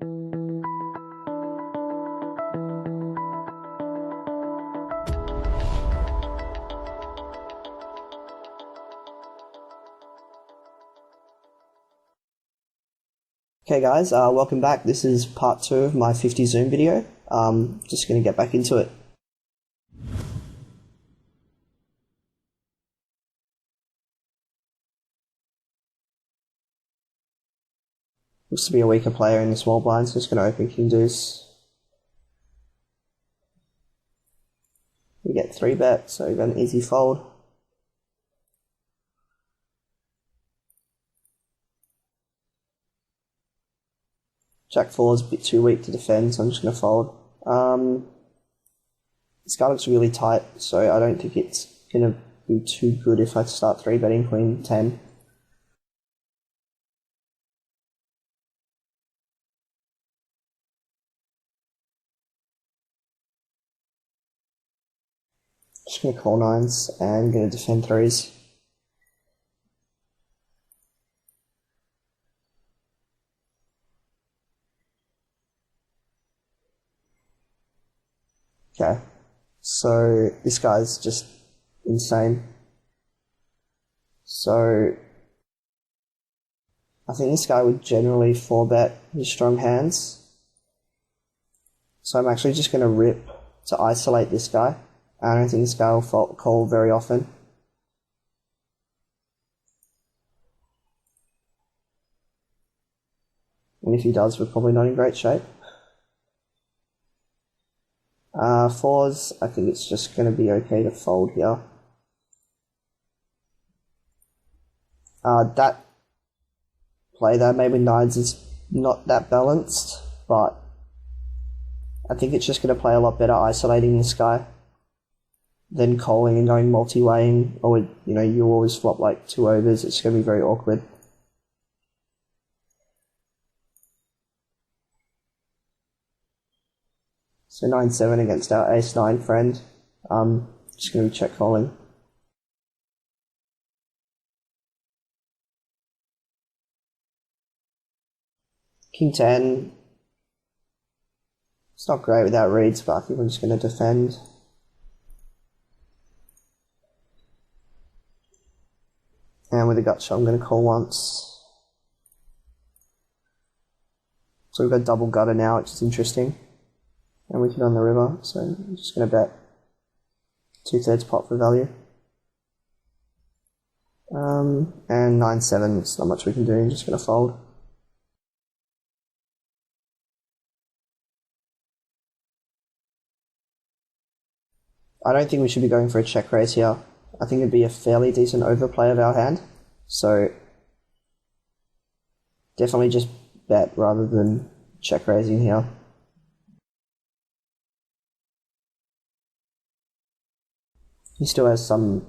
Okay guys, welcome back. This is part 2 of my 50 zoom video. Just going to get back into it. Looks to be a weaker player in the small blind, so just going to open king deuce. We get 3-bet, so we got an easy fold. Jack 4 is a bit too weak to defend, so I'm just going to fold. This guy looks really tight, so I don't think it's going to be too good if I start 3-betting queen 10. Just going to call 9s and going to defend 3s. Okay, so this guy's just insane. So I think this guy would generally 4-bet his strong hands. So I'm actually just going to rip to isolate this guy. I don't think this guy will call very often. And if he does, we're probably not in great shape. 4s, I think it's just going to be okay to fold here. That play there, maybe 9s is not that balanced, but I think it's just going to play a lot better isolating this guy than calling and going multi-weighing, or you always flop like 2 overs. It's going to be very awkward. So 9-7 against our ace-9 friend. Just going to be check calling. King 10. It's not great without reads, but I think I'm just going to defend. And with a gut shot, I'm going to call once. So we've got double gutter now, which is interesting. And we can on the river, so I'm just going to bet 2/3 pot for value. And 9-7, there's not much we can do, I'm just going to fold. I don't think we should be going for a check raise here. I think it'd be a fairly decent overplay of our hand, so definitely just bet rather than check raising here. He still has some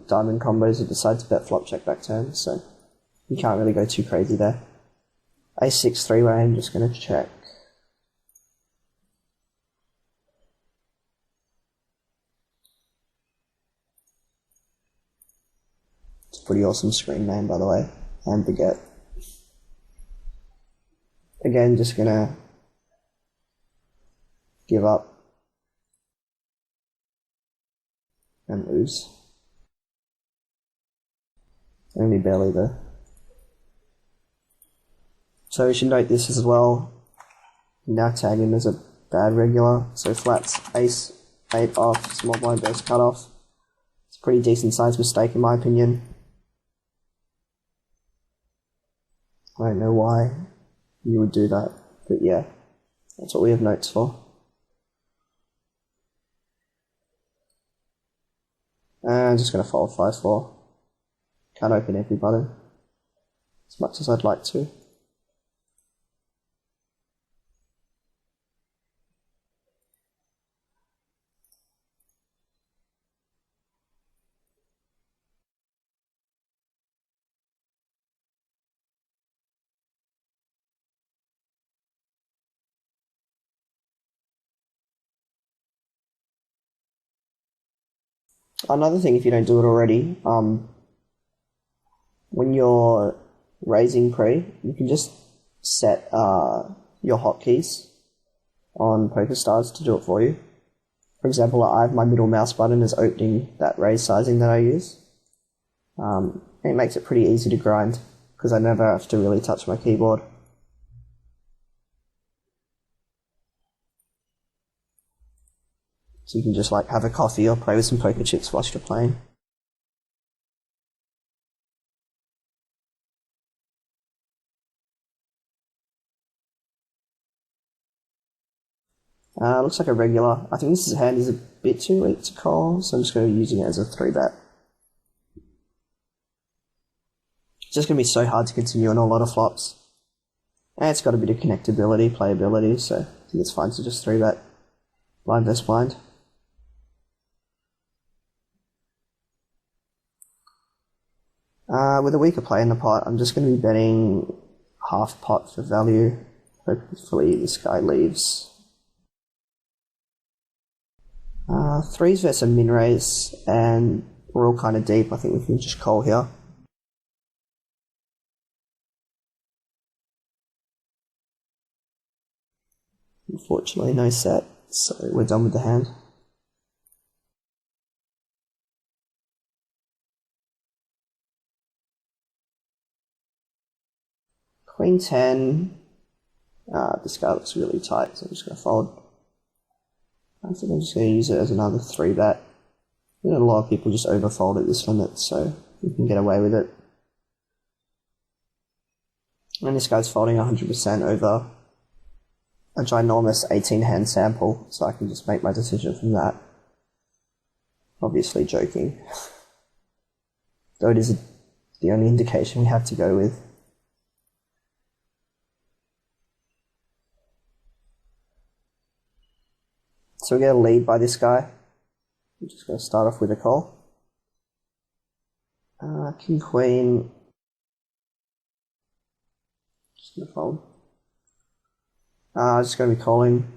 diamond combos he decides to bet flop check back turn, so you can't really go too crazy there. Ace-6 3-way, I'm just going to check. It's a pretty awesome screen name, by the way, and baguette. Again, just going to give up and lose. Only barely though. So we should note this as well. Now tag him as a bad regular. So flats ace 8 off, small blind burst cut off. It's a pretty decent sized mistake in my opinion. I don't know why you would do that, but yeah, that's what we have notes for. And I'm just going to fold 5-4. Can't open every button as much as I'd like to. Another thing, if you don't do it already, when you're raising pre, you can just set your hotkeys on PokerStars to do it for you. For example, I have my middle mouse button as opening that raise sizing that I use. It makes it pretty easy to grind because I never have to really touch my keyboard. So you can just like have a coffee or play with some poker chips whilst you're playing. Looks like a regular. I think this hand is a bit too weak to call, so I'm just going to be using it as a 3-bet. It's just going to be so hard to continue on a lot of flops. And it's got a bit of connectability, playability, so I think it's fine to just 3-bet. Blind versus blind. With a weaker play in the pot, I'm just going to be betting half pot for value. Hopefully this guy leaves. 3s versus a min raise, and we're all kind of deep. I think we can just call here. Unfortunately, no set, so we're done with the hand. Queen 10. This guy looks really tight, so I'm just going to fold. I think I'm just going to use it as another 3-bet. You know, a lot of people just overfold at this limit, so you can get away with it. And this guy's folding 100% over a ginormous 18-hand sample, so I can just make my decision from that. Obviously joking. Though it is the only indication we have to go with. So we get a lead by this guy. I'm just going to start off with a call. King, Queen. Just going to fold. Just going to be calling.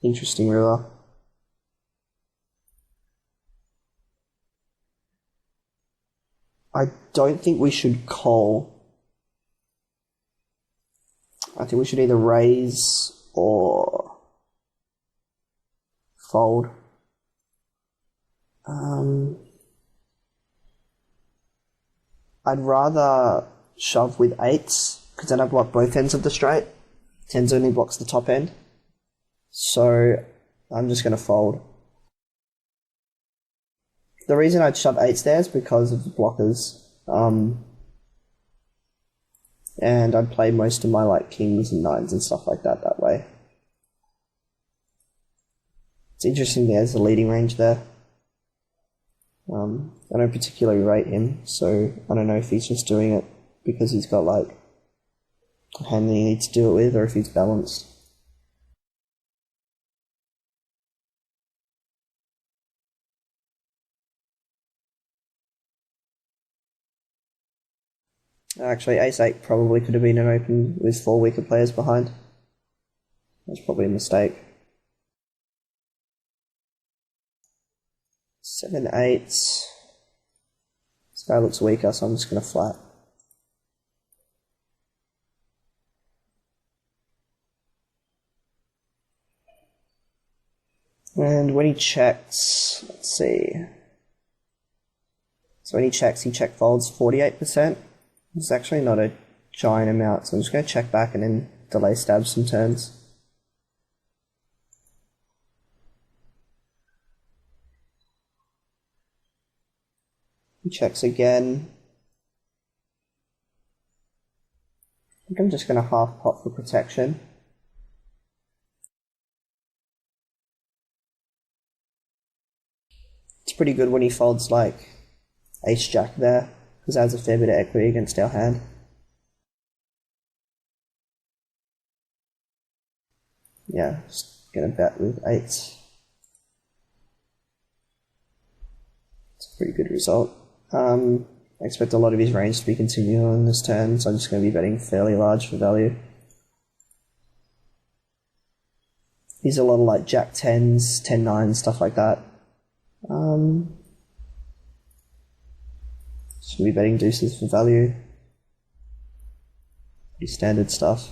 Interesting river. I don't think we should call. I think we should either raise or fold. I'd rather shove with 8s, because then I block both ends of the straight. 10s only blocks the top end. So I'm just going to fold. The reason I'd shove 8s there is because of the blockers. And I'd play most of my like kings and 9s and stuff like that way. It's interesting there's a leading range there. I don't particularly rate him, so I don't know if he's just doing it because he's got like a hand that he needs to do it with, or if he's balanced. Actually, ace-8 probably could have been an open with 4 weaker players behind. That's probably a mistake. 7-8. This guy looks weaker, so I'm just going to flat. And when he checks, let's see. So when he checks, he check folds 48%. It's actually not a giant amount, so I'm just going to check back and then delay stab some turns. He checks again. I think I'm just going to half pot for protection. It's pretty good when he folds like ace-jack there, because that has a fair bit of equity against our hand. Yeah, just gonna bet with 8s. It's a pretty good result. I expect a lot of his range to be continuing on this turn, so I'm just going to be betting fairly large for value. He's a lot of like jack 10s, 10-9, stuff like that. Just gonna be betting deuces for value. Pretty standard stuff.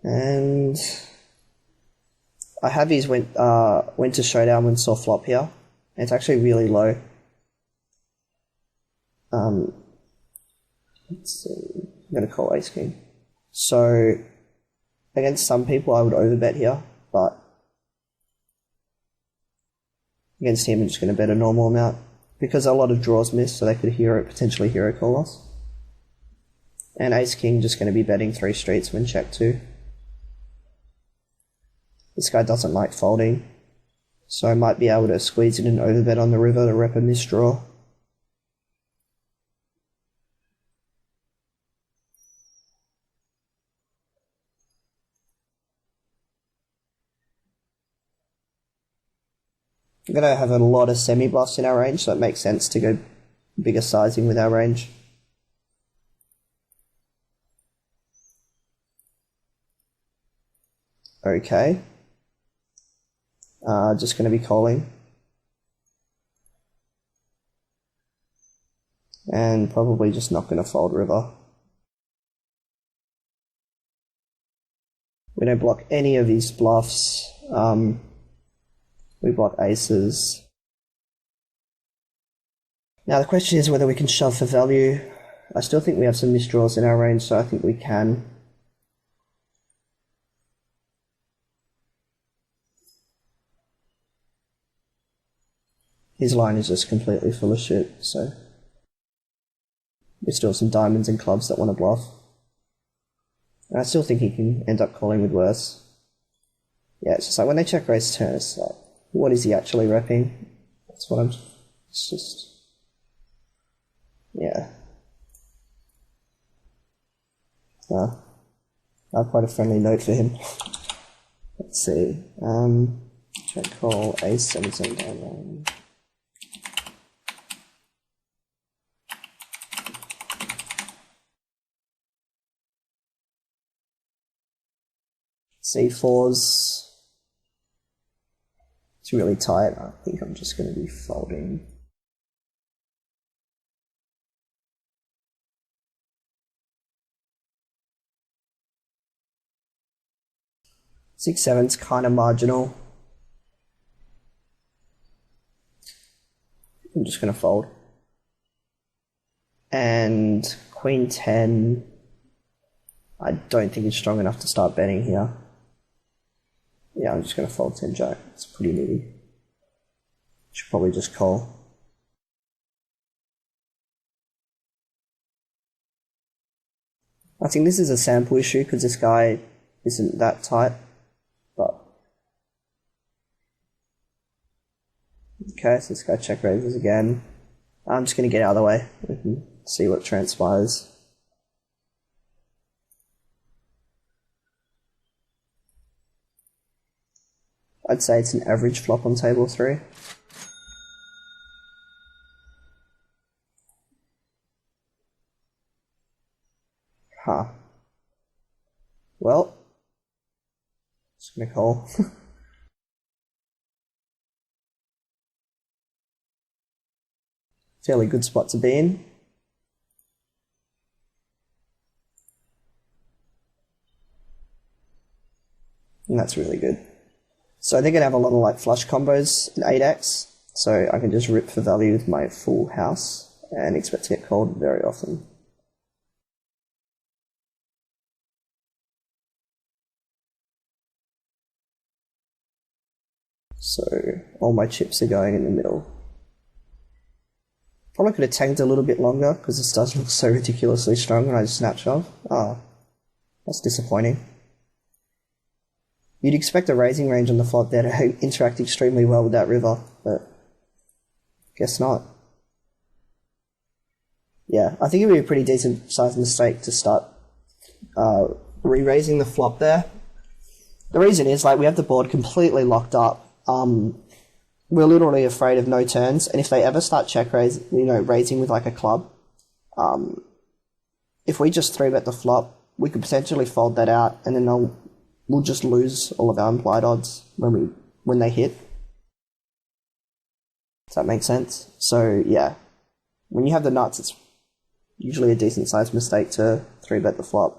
And I have his went to showdown when saw flop here. And it's actually really low. Let's see. I'm gonna call ace king. So against some people I would overbet here, but against him I'm just gonna bet a normal amount because a lot of draws miss, so they could potentially hero call us. And ace king just gonna be betting 3 streets when check 2. This guy doesn't like folding, so I might be able to squeeze in an overbet on the river to rep a misdraw. We're going to have a lot of semi-bluffs in our range, so it makes sense to go bigger sizing with our range. Okay. Just going to be calling. And probably just not going to fold river. We don't block any of these bluffs. We block aces. Now the question is whether we can shove for value. I still think we have some misdraws in our range, so I think we can. His line is just completely full of shit, so we still have some diamonds and clubs that want to bluff. And I still think he can end up calling with worse. Yeah, it's just like when they check raise turn, it's like, what is he actually repping? That's what I'm... It's just... Yeah. I have quite a friendly note for him. Let's see. Check call, ace, 7, down. C4s. It's really tight. I think I'm just going to be folding. Six, seven's kind of marginal. I'm just going to fold. And queen 10, I don't think it's strong enough to start betting here. Yeah, I'm just going to fold 10 jack. It's pretty nitty. Should probably just call. I think this is a sample issue because this guy isn't that tight. But okay, so this guy check raises again. I'm just going to get out of the way. We can see what transpires. I'd say it's an average flop on table 3. Huh. Well, just gonna call. Fairly good spot to be in. And that's really good. So they're going to have a lot of like flush combos in 8x, so I can just rip for value with my full house and expect to get called very often. So all my chips are going in the middle. Probably could have tanked a little bit longer because this does look so ridiculously strong when I just snatch off. Oh, that's disappointing. You'd expect a raising range on the flop there to interact extremely well with that river, but guess not. Yeah, I think it would be a pretty decent sized mistake to start re-raising the flop there. The reason is, like, we have the board completely locked up. We're literally afraid of no turns, and if they ever start check raise, raising with like a club, if we just 3-bet the flop, we could potentially fold that out, and then we'll just lose all of our implied odds when they hit. Does that make sense? So yeah, when you have the nuts, it's usually a decent sized mistake to 3-bet the flop.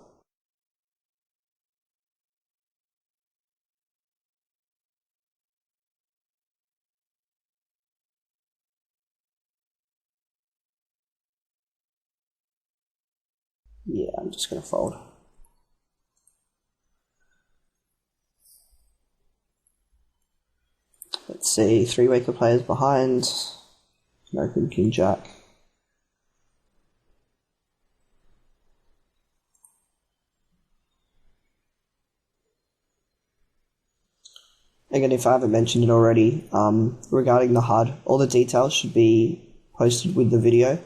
Yeah, I'm just going to fold. Let's see, 3 weaker players behind. No good king jack. Again, if I haven't mentioned it already, regarding the HUD, all the details should be posted with the video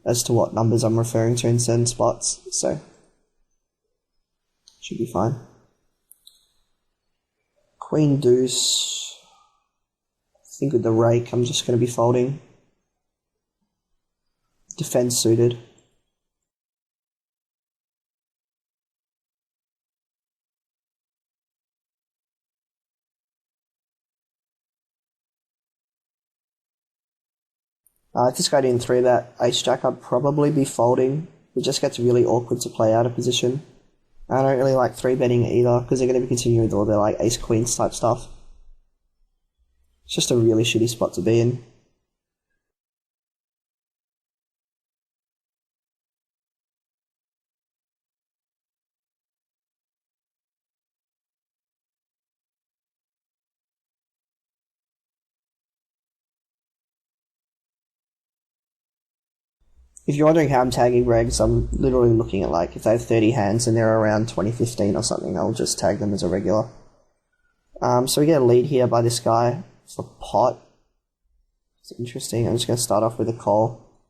as to what numbers I'm referring to in certain spots, so should be fine. Queen deuce. I think with the rake, I'm just going to be folding. Defend suited. If this guy didn't 3-bet ace jack, I'd probably be folding. It just gets really awkward to play out of position. I don't really like 3-betting either, because they're going to be continuing with all their like ace queens type stuff. It's just a really shitty spot to be in. If you're wondering how I'm tagging regs, I'm literally looking at like, if they have 30 hands and they're around 2015 or something, I'll just tag them as a regular. So we get a lead here by this guy for pot. It's interesting. I'm just going to start off with a call.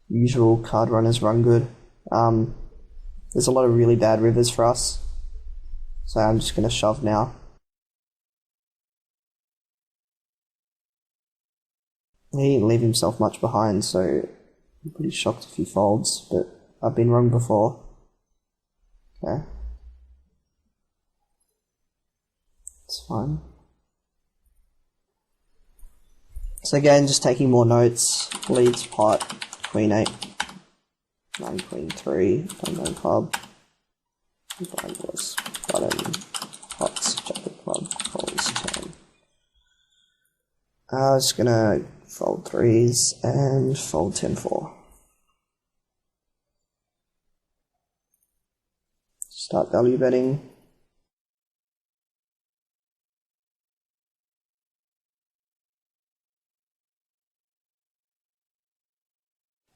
Usual card runners run good. There's a lot of really bad rivers for us, so I'm just going to shove now. He didn't leave himself much behind, so I'm pretty shocked if he folds, but I've been wrong before. Okay. It's fine. So again, just taking more notes. Leads pot, queen 8, 9 queen 3, unknown club, blindless, button, pots, jack of club, calls 10. I'm just gonna fold 3s and fold 10-4. Start value betting.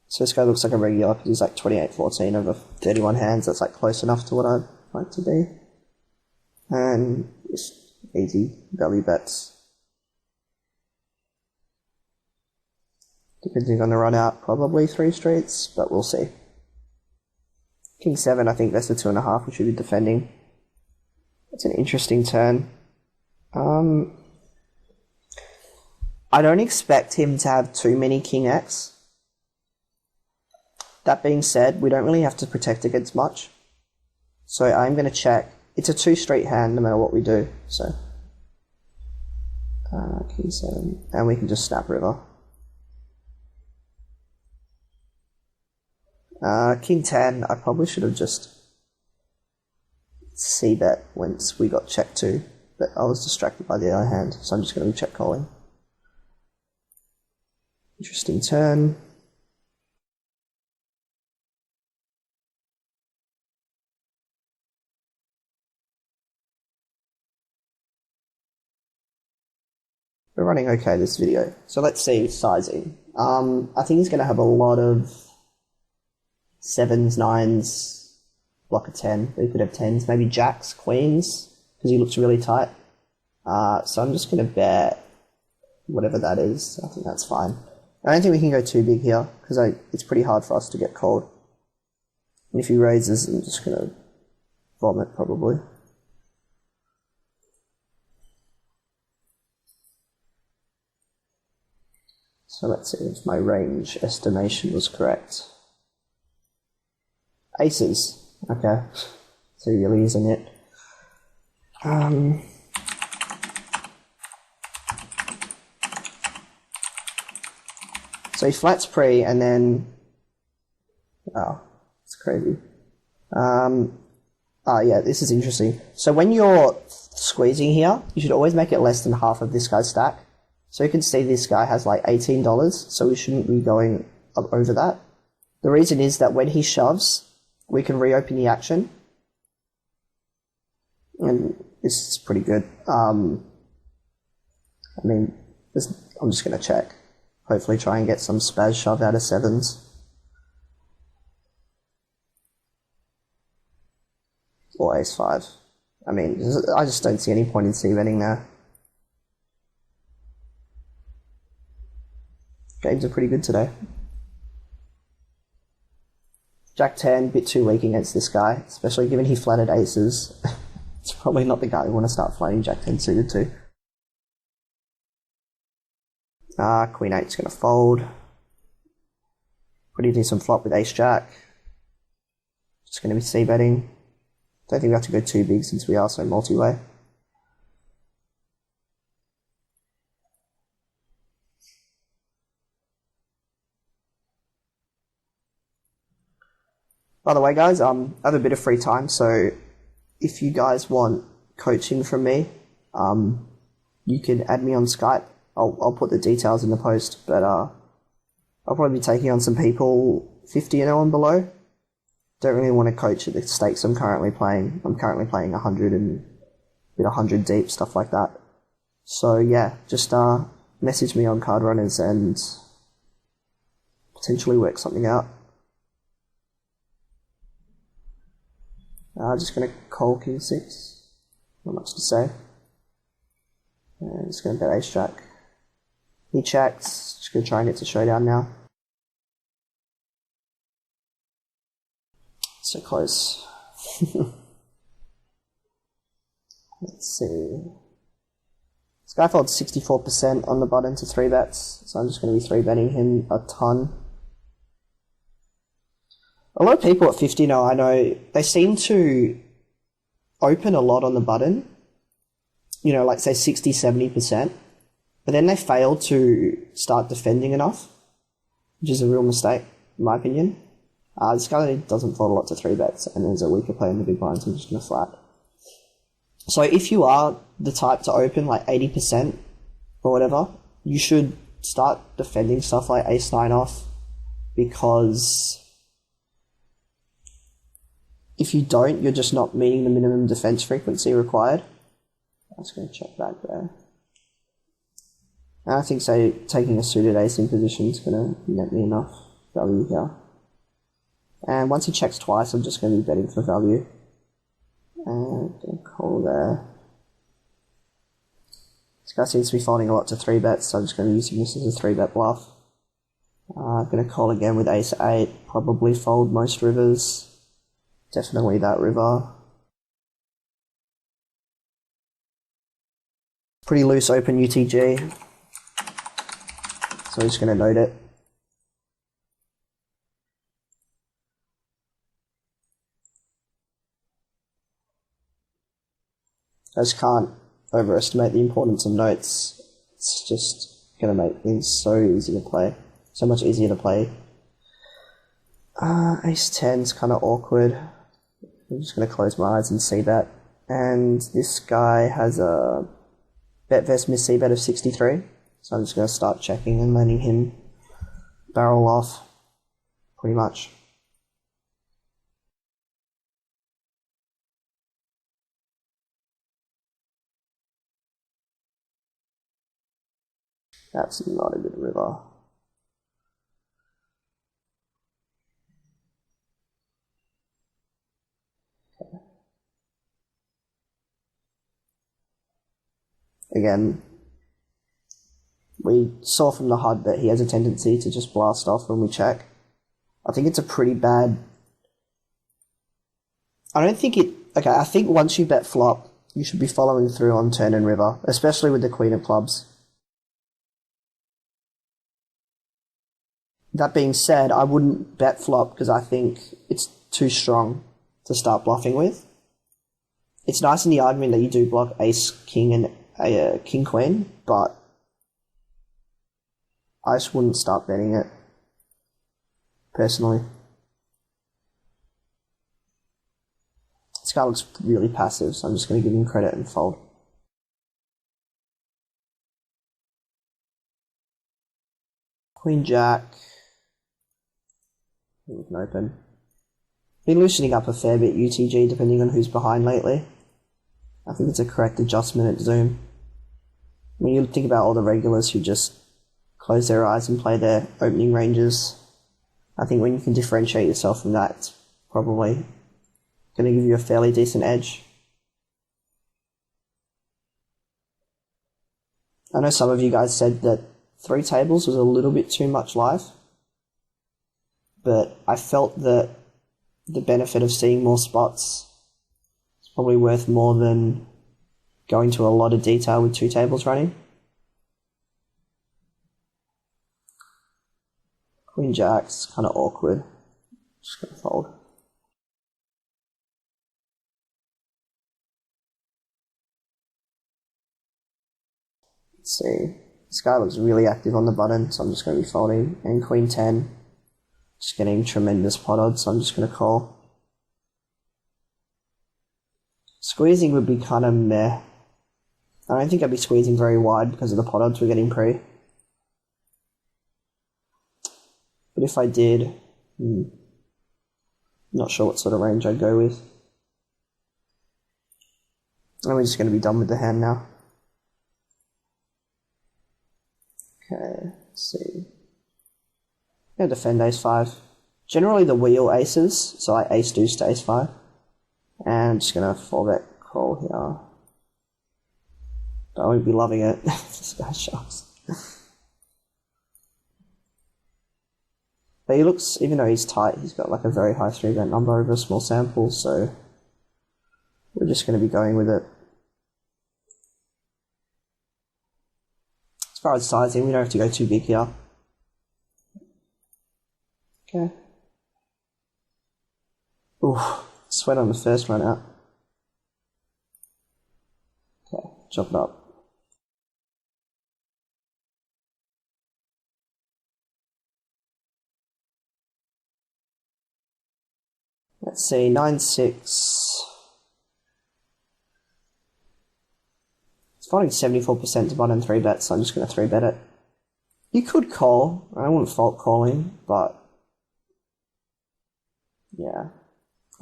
So this guy looks like a regular because he's like 28-14 over 31 hands. That's like close enough to what I'd like to be. And just easy value bets. Depending on the run out, probably 3 streets, but we'll see. King 7, I think that's the 2.5 we should be defending. It's an interesting turn. I don't expect him to have too many King X. That being said, we don't really have to protect against much. So I'm going to check. It's a 2-street hand no matter what we do. So King 7, and we can just snap river. King 10, I probably should have just c-bet once we got check 2, but I was distracted by the other hand, so I'm just going to be check calling. Interesting turn. We're running okay this video, so let's see sizing. I think he's going to have a lot of 7s, 9s, block of 10. He could have 10s, maybe jacks, queens, because he looks really tight. So I'm just going to bet whatever that is. I think that's fine. I don't think we can go too big here, because it's pretty hard for us to get called. And if he raises, I'm just going to vomit, probably. So let's see if my range estimation was correct. Aces. Okay. So he really isn't it. So he flats pre, and then... Oh, it's crazy. Yeah, this is interesting. So when you're squeezing here, you should always make it less than half of this guy's stack. So you can see this guy has like $18, so we shouldn't be going up over that. The reason is that when he shoves, we can reopen the action. And this is pretty good. I mean, I'm just going to check. Hopefully try and get some spaz shove out of 7s. Or ace-5. I mean, I just don't see any point in c-betting there. Games are pretty good today. Jack-10, bit too weak against this guy, especially given he flatted aces. It's probably not the guy we want to start flatting Jack-10 suited to. Queen 8's going to fold. Pretty decent flop with ace-jack. Just going to be c-betting. Don't think we have to go too big since we are so multi-way. By the way, guys, I have a bit of free time, so if you guys want coaching from me, you can add me on Skype. I'll put the details in the post, but I'll probably be taking on some people 50 and 0 and below. Don't really want to coach at the stakes I'm currently playing. I'm currently playing 100 and 100 deep, stuff like that. So yeah, just message me on CardRunners and potentially work something out. Just going to call king 6. Not much to say. And just going to bet ace jack. He checks. Just going to try and get to showdown now. So close. Let's see. This guy folded 64% on the button to 3 bets, so I'm just going to be 3-betting him a ton. A lot of people at 50 now, I know, they seem to open a lot on the button, you know, like say 60-70%, but then they fail to start defending enough, which is a real mistake, in my opinion. This guy doesn't fold a lot to 3 bets, and there's a weaker player in the big blinds, so I'm just going to flat. So if you are the type to open like 80% or whatever, you should start defending stuff like ace-9 off, because if you don't, you're just not meeting the minimum defense frequency required. I'm just going to check back there. And I think, say, taking a suited ace in position is going to net me enough value here. And once he checks twice, I'm just going to be betting for value. And I'm going to call there. This guy seems to be folding a lot to 3 bets, so I'm just going to be using this as a 3-bet bluff. I'm going to call again with ace-8, probably fold most rivers. Definitely that river. Pretty loose open UTG. So I'm just going to note it. I just can't overestimate the importance of notes. It's just going to make things so easy to play. So much easier to play. Ace-10 is kind of awkward. I'm just going to close my eyes and see that. And this guy has a bet vs miss c-bet of 63. So I'm just going to start checking and letting him barrel off, pretty much. That's not a good river. Okay. Again, we saw from the HUD that he has a tendency to just blast off when we check. I think it's a pretty bad... I don't think it... Okay, I think once you bet flop, you should be following through on turn and river, especially with the Queen of Clubs. That being said, I wouldn't bet flop because I think it's too strong to start bluffing with. It's nice in the argument that you do block ace, king, and king, queen, but I just wouldn't start betting it, personally. This guy looks really passive, so I'm just going to give him credit and fold. Queen Jack. We can open. Been loosening up a fair bit UTG depending on who's behind lately. I think it's a correct adjustment at Zoom. When you think about all the regulars who just close their eyes and play their opening ranges, I think when you can differentiate yourself from that, it's probably going to give you a fairly decent edge. I know some of you guys said that 3 tables was a little bit too much live, but I felt that the benefit of seeing more spots is probably worth more than going to a lot of detail with 2 tables running. Queen Jack's kind of awkward. Just gonna fold. Let's see. This guy looks really active on the button, so I'm just going to be folding. And Queen 10, just getting tremendous pot odds, so I'm just going to call. Squeezing would be kind of meh. I don't think I'd be squeezing very wide because of the pot odds we're getting pre. But if I did, not sure what sort of range I'd go with. And we're just going to be done with the hand now. Okay, let's see. I'm going to defend ace 5. Generally the wheel aces, so I ace deuce to ace 5. And I'm just going to 4-bet call here. I won't be loving it. This guy shoves. But he looks, even though he's tight, he's got like a very high 3-bet number over a small sample, so we're just going to be going with it. As far as sizing, we don't have to go too big here. Okay. Ooh, sweat on the first run out. Okay, chop it up. Let's see, 9-6. It's folding 74% to button 3-bet, so I'm just going to 3-bet it. You could call. I wouldn't fault calling, but yeah.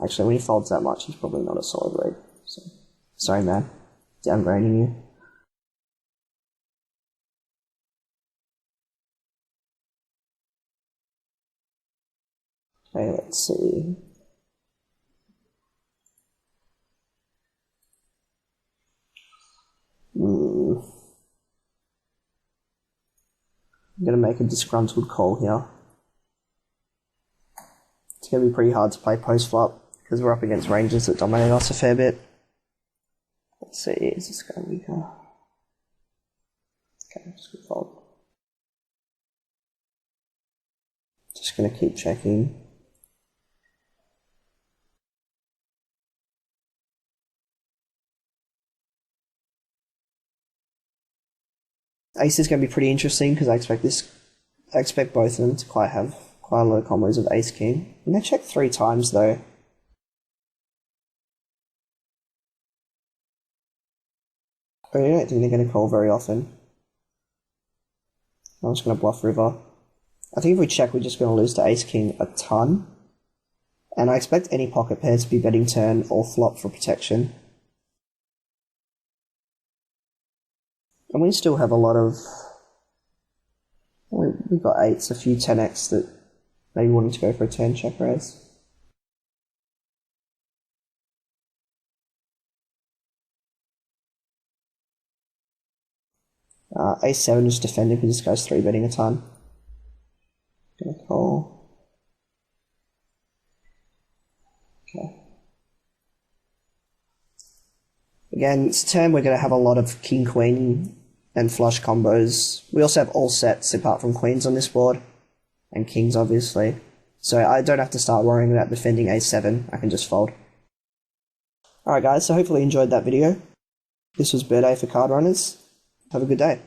Actually, when he folds that much, he's probably not a solid read. So, sorry, man. Downgrading you. Okay, let's see. I'm going to make a disgruntled call here. It's going to be pretty hard to play post-flop because we're up against ranges that dominate us a fair bit. Let's see, is this going to be here? Okay, just going to fold. Just going to keep checking. Ace is going to be pretty interesting because I expect both of them to have quite a lot of combos of ace king. I'm going to check 3 times though. I don't think they're going to call very often. I'm just going to bluff river. I think if we check, we're just going to lose to ace king a ton. And I expect any pocket pairs to be betting turn or flop for protection. And we still have a lot of... We've got 8s, a few 10x that maybe wanting to go for a turn check raise. A7 is defending because this guy's 3-betting a ton. Gonna call. Okay. Again, this turn we're going to have a lot of king-queen and flush combos. We also have all sets apart from queens on this board, and kings obviously. So I don't have to start worrying about defending a7, I can just fold. Alright guys, so hopefully you enjoyed that video. This was Birdayy for CardRunners. Have a good day.